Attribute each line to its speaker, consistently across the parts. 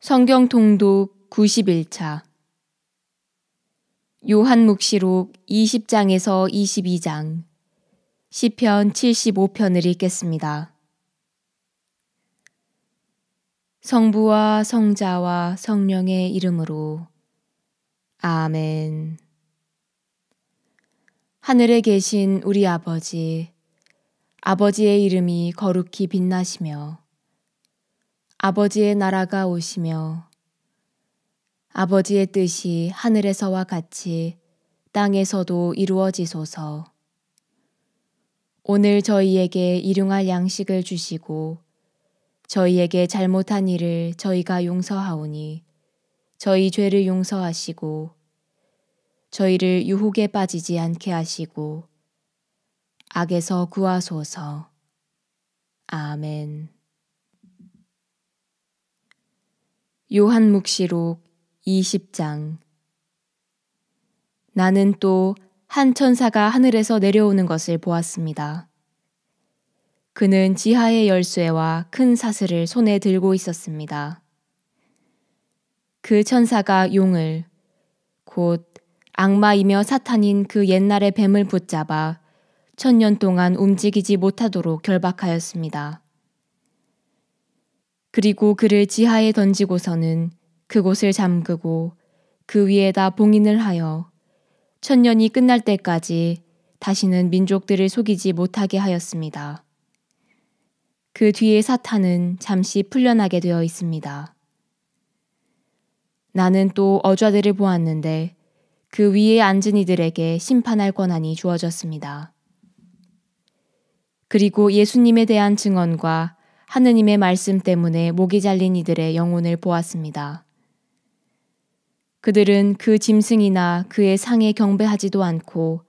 Speaker 1: 성경 통독 91차 요한묵시록 20장에서 22장 시편 75편을 읽겠습니다. 성부와 성자와 성령의 이름으로 아멘. 하늘에 계신 우리 아버지, 아버지의 이름이 거룩히 빛나시며 아버지의 나라가 오시며 아버지의 뜻이 하늘에서와 같이 땅에서도 이루어지소서. 오늘 저희에게 일용할 양식을 주시고 저희에게 잘못한 일을 저희가 용서하오니 저희 죄를 용서하시고 저희를 유혹에 빠지지 않게 하시고 악에서 구하소서. 아멘. 요한묵시록 20장 나는 또 한 천사가 하늘에서 내려오는 것을 보았습니다. 그는 지하의 열쇠와 큰 사슬을 손에 들고 있었습니다. 그 천사가 용을 곧 악마이며 사탄인 그 옛날의 뱀을 붙잡아 1000년 동안 움직이지 못하도록 결박하였습니다. 그리고 그를 지하에 던지고서는 그곳을 잠그고 그 위에다 봉인을 하여 1000년이 끝날 때까지 다시는 민족들을 속이지 못하게 하였습니다. 그 뒤에 사탄은 잠시 풀려나게 되어 있습니다. 나는 또 어좌들을 보았는데 그 위에 앉은 이들에게 심판할 권한이 주어졌습니다. 그리고 예수님에 대한 증언과 하느님의 말씀 때문에 목이 잘린 이들의 영혼을 보았습니다. 그들은 그 짐승이나 그의 상에 경배하지도 않고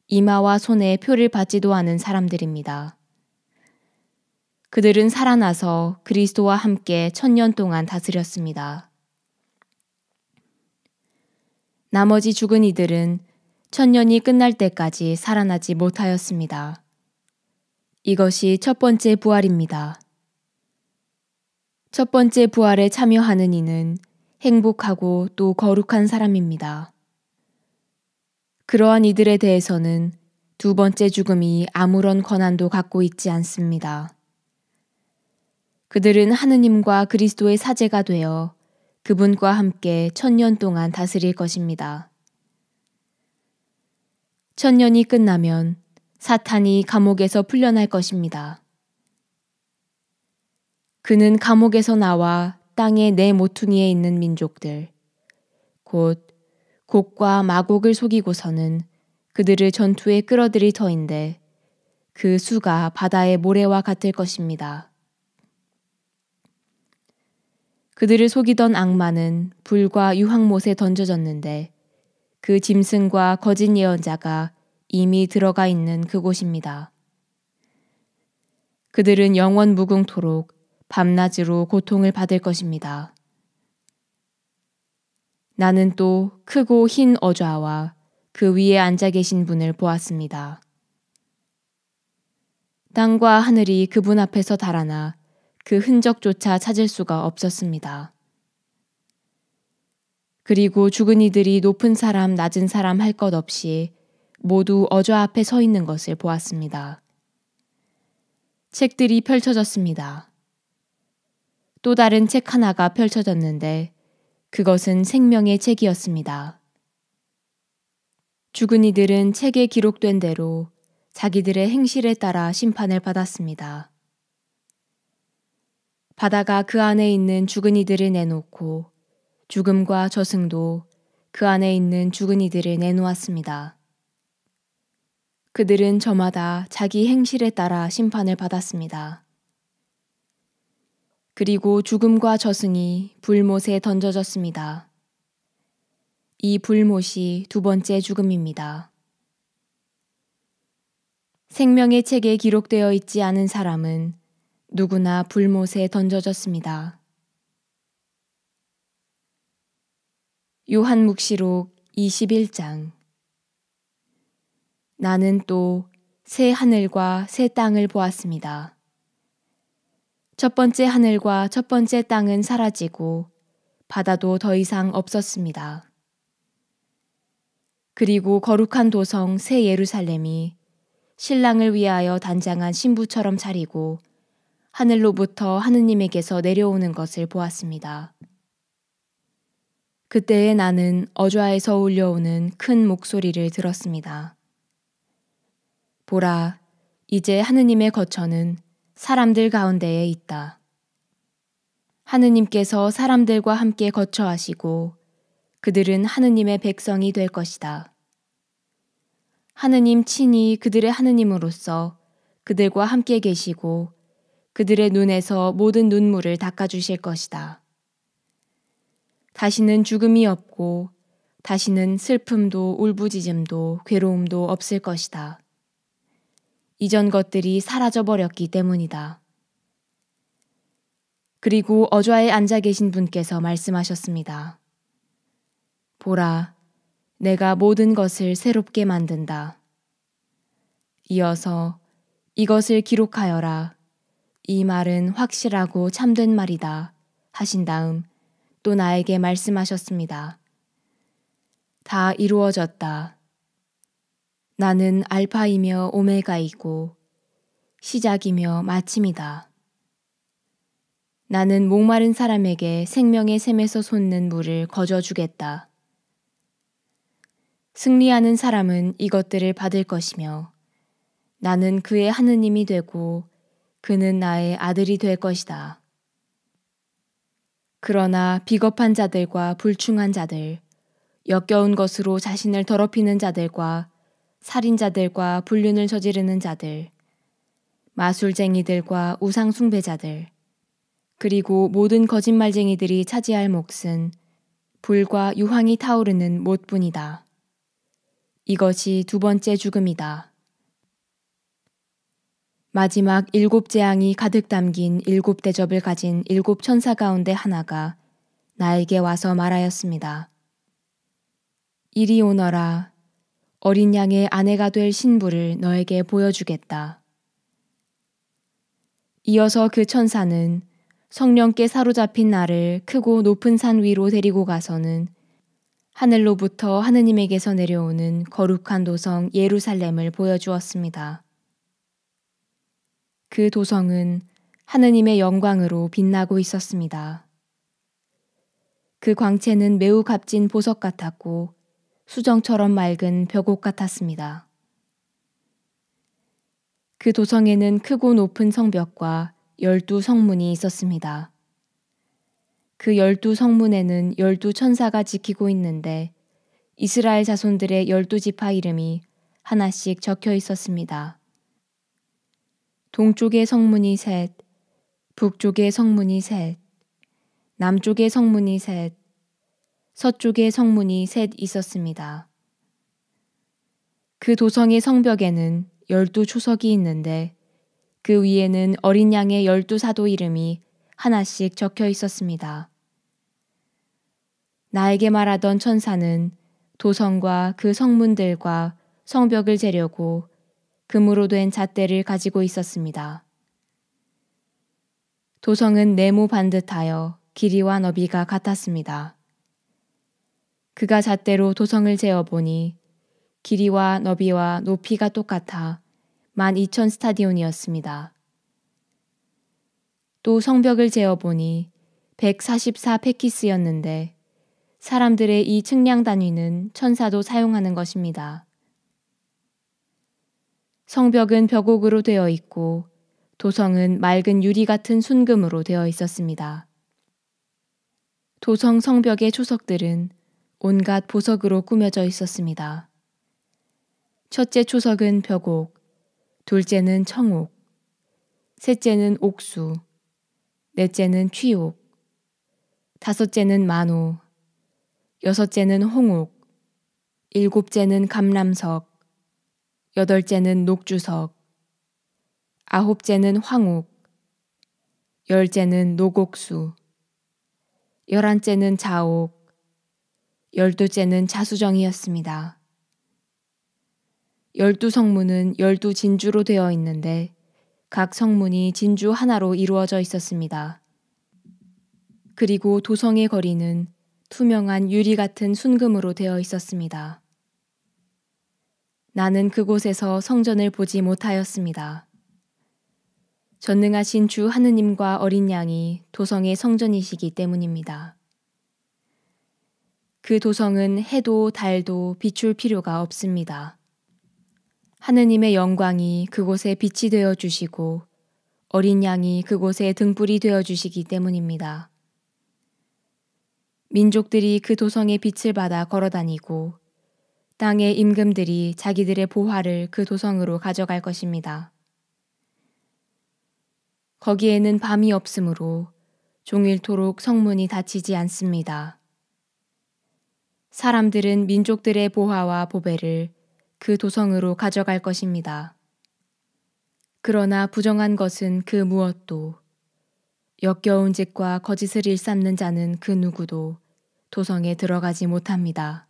Speaker 1: 이마와 손에 표를 받지도 않은 사람들입니다. 그들은 살아나서 그리스도와 함께 1000년 동안 다스렸습니다. 나머지 죽은 이들은 1000년이 끝날 때까지 살아나지 못하였습니다. 이것이 첫 번째 부활입니다. 첫 번째 부활에 참여하는 이는 행복하고 또 거룩한 사람입니다. 그러한 이들에 대해서는 두 번째 죽음이 아무런 권한도 갖고 있지 않습니다. 그들은 하느님과 그리스도의 사제가 되어 그분과 함께 1000년 동안 다스릴 것입니다. 1000년이 끝나면 사탄이 감옥에서 풀려날 것입니다. 그는 감옥에서 나와 땅의 네 모퉁이에 있는 민족들, 곧 곡과 마곡을 속이고서는 그들을 전투에 끌어들일 터인데 그 수가 바다의 모래와 같을 것입니다. 그들을 속이던 악마는 불과 유황못에 던져졌는데 그 짐승과 거짓 예언자가 이미 들어가 있는 그곳입니다. 그들은 영원 무궁토록 밤낮으로 고통을 받을 것입니다. 나는 또 크고 흰 어좌와 그 위에 앉아 계신 분을 보았습니다. 땅과 하늘이 그분 앞에서 달아나 그 흔적조차 찾을 수가 없었습니다. 그리고 죽은 이들이 높은 사람 낮은 사람 할 것 없이 모두 어좌 앞에 서 있는 것을 보았습니다. 책들이 펼쳐졌습니다. 또 다른 책 하나가 펼쳐졌는데 그것은 생명의 책이었습니다. 죽은 이들은 책에 기록된 대로 자기들의 행실에 따라 심판을 받았습니다. 바다가 그 안에 있는 죽은 이들을 내놓고 죽음과 저승도 그 안에 있는 죽은 이들을 내놓았습니다. 그들은 저마다 자기 행실에 따라 심판을 받았습니다. 그리고 죽음과 저승이 불못에 던져졌습니다. 이 불못이 두 번째 죽음입니다. 생명의 책에 기록되어 있지 않은 사람은 누구나 불못에 던져졌습니다. 요한묵시록 21장 나는 또 새 하늘과 새 땅을 보았습니다. 첫 번째 하늘과 첫 번째 땅은 사라지고 바다도 더 이상 없었습니다. 그리고 거룩한 도성 새 예루살렘이 신랑을 위하여 단장한 신부처럼 차리고 하늘로부터 하느님에게서 내려오는 것을 보았습니다. 그때에 나는 어좌에서 울려오는 큰 목소리를 들었습니다. 보라, 이제 하느님의 거처는 사람들 가운데에 있다. 하느님께서 사람들과 함께 거처하시고 그들은 하느님의 백성이 될 것이다. 하느님 친히 그들의 하느님으로서 그들과 함께 계시고 그들의 눈에서 모든 눈물을 닦아주실 것이다. 다시는 죽음이 없고 다시는 슬픔도 울부짖음도 괴로움도 없을 것이다. 이전 것들이 사라져버렸기 때문이다. 그리고 어좌에 앉아 계신 분께서 말씀하셨습니다. 보라, 내가 모든 것을 새롭게 만든다. 이어서 이것을 기록하여라. 이 말은 확실하고 참된 말이다. 하신 다음 또 나에게 말씀하셨습니다. 다 이루어졌다. 나는 알파이며 오메가이고 시작이며 마침이다. 나는 목마른 사람에게 생명의 샘에서 솟는 물을 거저주겠다. 승리하는 사람은 이것들을 받을 것이며 나는 그의 하느님이 되고 그는 나의 아들이 될 것이다. 그러나 비겁한 자들과 불충한 자들, 역겨운 것으로 자신을 더럽히는 자들과 살인자들과 불륜을 저지르는 자들, 마술쟁이들과 우상숭배자들, 그리고 모든 거짓말쟁이들이 차지할 몫은 불과 유황이 타오르는 못뿐이다. 이것이 두 번째 죽음이다. 마지막 7 재앙이 가득 담긴 7 대접을 가진 7 천사 가운데 하나가 나에게 와서 말하였습니다. 이리 오너라. 어린 양의 아내가 될 신부를 너에게 보여주겠다. 이어서 그 천사는 성령께 사로잡힌 나를 크고 높은 산 위로 데리고 가서는 하늘로부터 하느님에게서 내려오는 거룩한 도성 예루살렘을 보여주었습니다. 그 도성은 하느님의 영광으로 빛나고 있었습니다. 그 광채는 매우 값진 보석 같았고 수정처럼 맑은 벽옥 같았습니다. 그 도성에는 크고 높은 성벽과 12 성문이 있었습니다. 그 12 성문에는 12 천사가 지키고 있는데 이스라엘 자손들의 12지파 이름이 하나씩 적혀 있었습니다. 동쪽의 성문이 셋, 북쪽의 성문이 셋, 남쪽의 성문이 셋, 서쪽의 성문이 셋 있었습니다. 그 도성의 성벽에는 12 초석이 있는데 그 위에는 어린 양의 12 사도 이름이 하나씩 적혀 있었습니다. 나에게 말하던 천사는 도성과 그 성문들과 성벽을 재려고 금으로 된 잣대를 가지고 있었습니다. 도성은 네모 반듯하여 길이와 너비가 같았습니다. 그가 잣대로 도성을 재어보니 길이와 너비와 높이가 똑같아 12,000 스타디온이었습니다. 또 성벽을 재어보니 144 페키스였는데 사람들의 이 측량 단위는 천사도 사용하는 것입니다. 성벽은 벽옥으로 되어 있고 도성은 맑은 유리 같은 순금으로 되어 있었습니다. 도성 성벽의 초석들은 온갖 보석으로 꾸며져 있었습니다. 첫째 초석은 벽옥, 둘째는 청옥, 셋째는 옥수, 넷째는 취옥, 다섯째는 만호, 여섯째는 홍옥, 일곱째는 감람석, 여덟째는 녹주석, 아홉째는 황옥, 열째는 녹옥수, 11째는 자옥, 12째는 자수정이었습니다. 12 성문은 12 진주로 되어 있는데 각 성문이 진주 하나로 이루어져 있었습니다. 그리고 도성의 거리는 투명한 유리 같은 순금으로 되어 있었습니다. 나는 그곳에서 성전을 보지 못하였습니다. 전능하신 주 하느님과 어린 양이 도성의 성전이시기 때문입니다. 그 도성은 해도 달도 비출 필요가 없습니다. 하느님의 영광이 그곳에 빛이 되어 주시고 어린 양이 그곳에 등불이 되어 주시기 때문입니다. 민족들이 그 도성의 빛을 받아 걸어다니고 땅의 임금들이 자기들의 보화를 그 도성으로 가져갈 것입니다. 거기에는 밤이 없으므로 종일토록 성문이 닫히지 않습니다. 사람들은 민족들의 보화와 보배를 그 도성으로 가져갈 것입니다. 그러나 부정한 것은 그 무엇도 역겨운 짓과 거짓을 일삼는 자는 그 누구도 도성에 들어가지 못합니다.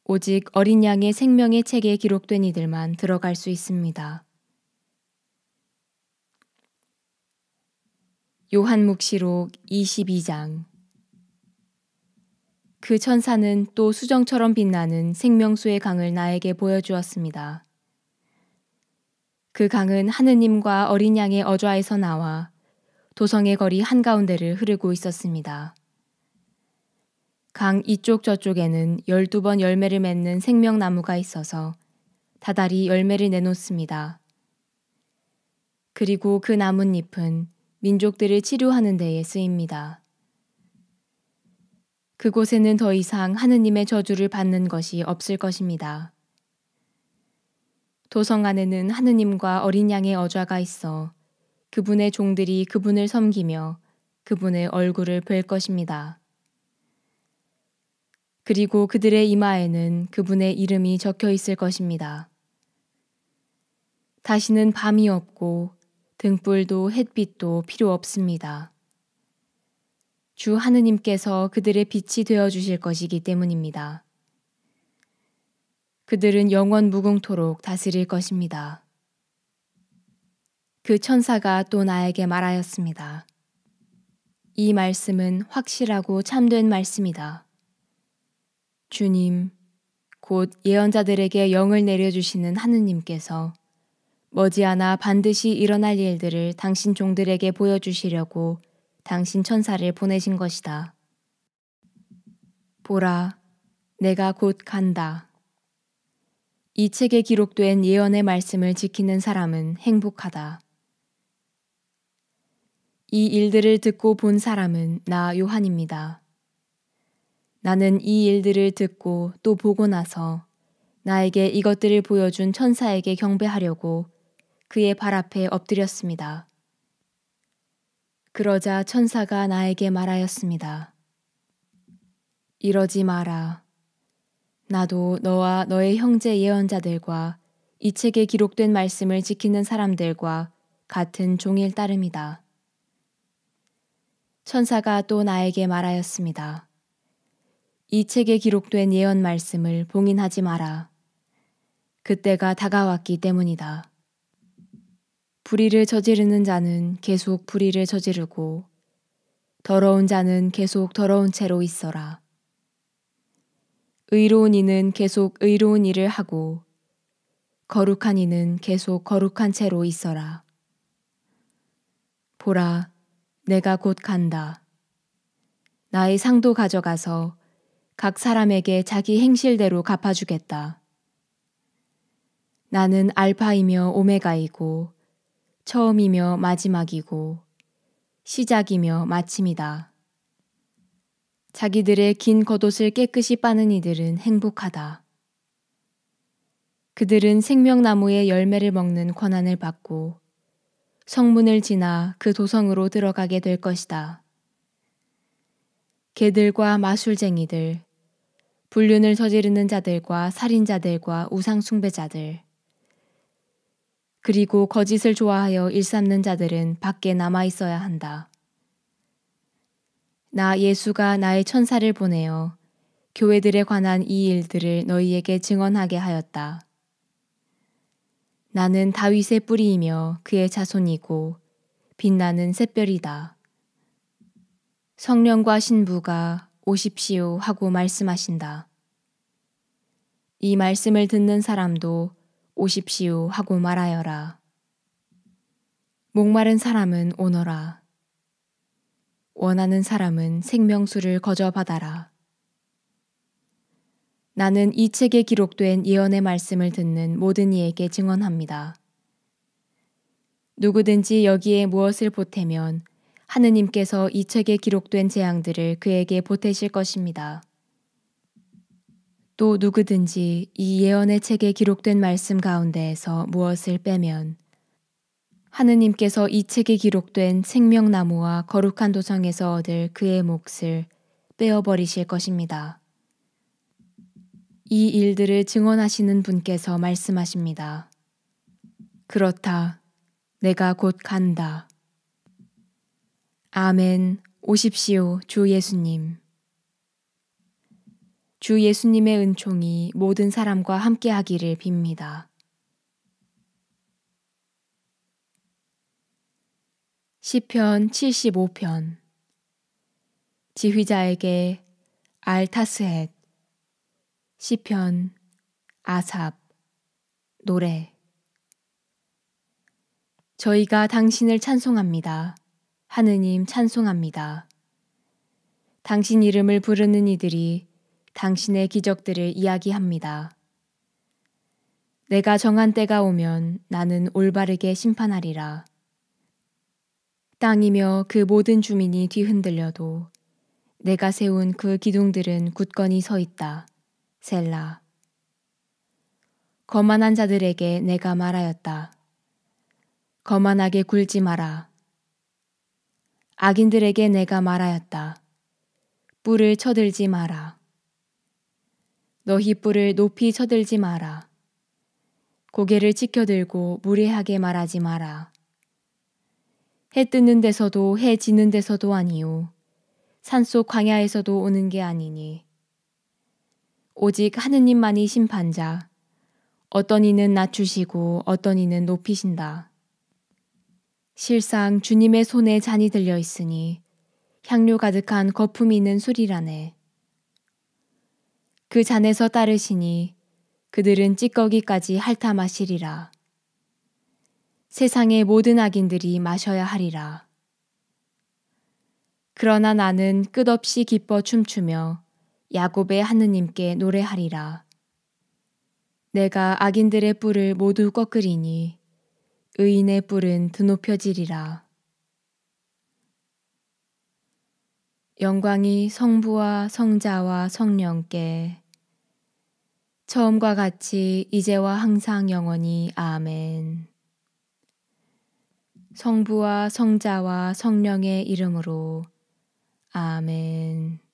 Speaker 1: 오직 어린 양의 생명의 책에 기록된 이들만 들어갈 수 있습니다. 요한묵시록 22장. 그 천사는 또 수정처럼 빛나는 생명수의 강을 나에게 보여주었습니다. 그 강은 하느님과 어린 양의 어좌에서 나와 도성의 거리 한가운데를 흐르고 있었습니다. 강 이쪽 저쪽에는 12번 열매를 맺는 생명나무가 있어서 다달이 열매를 내놓습니다. 그리고 그 나뭇잎은 민족들을 치료하는 데에 쓰입니다. 그곳에는 더 이상 하느님의 저주를 받는 것이 없을 것입니다. 도성 안에는 하느님과 어린 양의 어좌가 있어 그분의 종들이 그분을 섬기며 그분의 얼굴을 뵐 것입니다. 그리고 그들의 이마에는 그분의 이름이 적혀 있을 것입니다. 다시는 밤이 없고 등불도 햇빛도 필요 없습니다. 주 하느님께서 그들의 빛이 되어 주실 것이기 때문입니다. 그들은 영원 무궁토록 다스릴 것입니다. 그 천사가 또 나에게 말하였습니다. 이 말씀은 확실하고 참된 말씀이다. 주님, 곧 예언자들에게 영을 내려주시는 하느님께서 머지않아 반드시 일어날 일들을 당신 종들에게 보여주시려고 당신 천사를 보내신 것이다. 보라, 내가 곧 간다. 이 책에 기록된 예언의 말씀을 지키는 사람은 행복하다. 이 일들을 듣고 본 사람은 나 요한입니다. 나는 이 일들을 듣고 또 보고 나서 나에게 이것들을 보여준 천사에게 경배하려고 그의 발 앞에 엎드렸습니다. 그러자 천사가 나에게 말하였습니다. 이러지 마라. 나도 너와 너의 형제 예언자들과 이 책에 기록된 말씀을 지키는 사람들과 같은 종일 따름이다. 천사가 또 나에게 말하였습니다. 이 책에 기록된 예언 말씀을 봉인하지 마라. 그때가 다가왔기 때문이다. 불의를 저지르는 자는 계속 불의를 저지르고 더러운 자는 계속 더러운 채로 있어라. 의로운 이는 계속 의로운 일을 하고 거룩한 이는 계속 거룩한 채로 있어라. 보라, 내가 곧 간다. 나의 상도 가져가서 각 사람에게 자기 행실대로 갚아주겠다. 나는 알파이며 오메가이고 처음이며 마지막이고 시작이며 마침이다. 자기들의 긴 겉옷을 깨끗이 빠는 이들은 행복하다. 그들은 생명나무의 열매를 먹는 권한을 받고 성문을 지나 그 도성으로 들어가게 될 것이다. 개들과 마술쟁이들, 불륜을 저지르는 자들과 살인자들과 우상숭배자들, 그리고 거짓을 좋아하여 일삼는 자들은 밖에 남아 있어야 한다. 나 예수가 나의 천사를 보내어 교회들에 관한 이 일들을 너희에게 증언하게 하였다. 나는 다윗의 뿌리이며 그의 자손이고 빛나는 샛별이다. 성령과 신부가 오십시오 하고 말씀하신다. 이 말씀을 듣는 사람도 오십시오 하고 말하여라. 목마른 사람은 오너라. 원하는 사람은 생명수를 거저 받아라. 나는 이 책에 기록된 예언의 말씀을 듣는 모든 이에게 증언합니다. 누구든지 여기에 무엇을 보태면 하느님께서 이 책에 기록된 재앙들을 그에게 보태실 것입니다. 또 누구든지 이 예언의 책에 기록된 말씀 가운데에서 무엇을 빼면 하느님께서 이 책에 기록된 생명나무와 거룩한 도성에서 얻을 그의 몫을 빼어버리실 것입니다. 이 일들을 증언하시는 분께서 말씀하십니다. 그렇다. 내가 곧 간다. 아멘. 오십시오, 주 예수님. 주 예수님의 은총이 모든 사람과 함께 하기를 빕니다. 시편 75편. 지휘자에게 알타스헷. 시편 아삽. 노래. 저희가 당신을 찬송합니다. 하느님 찬송합니다. 당신 이름을 부르는 이들이 당신의 기적들을 이야기합니다. 내가 정한 때가 오면 나는 올바르게 심판하리라. 땅이며 그 모든 주민이 뒤흔들려도 내가 세운 그 기둥들은 굳건히 서 있다. 셀라. 거만한 자들에게 내가 말하였다. 거만하게 굴지 마라. 악인들에게 내가 말하였다. 뿔을 쳐들지 마라. 너희 뿔을 높이 쳐들지 마라. 고개를 치켜들고 무례하게 말하지 마라. 해 뜨는 데서도 해 지는 데서도 아니요. 산속 광야에서도 오는 게 아니니. 오직 하느님만이 심판자. 어떤 이는 낮추시고 어떤 이는 높이신다. 실상 주님의 손에 잔이 들려 있으니 향료 가득한 거품이 있는 술이라네. 그 잔에서 따르시니 그들은 찌꺼기까지 핥아 마시리라. 세상의 모든 악인들이 마셔야 하리라. 그러나 나는 끝없이 기뻐 춤추며 야곱의 하느님께 노래하리라. 내가 악인들의 뿔을 모두 꺾으리니 의인의 뿔은 드높여지리라. 영광이 성부와 성자와 성령께 처음과 같이 이제와 항상 영원히 아멘. 성부와 성자와 성령의 이름으로 아멘.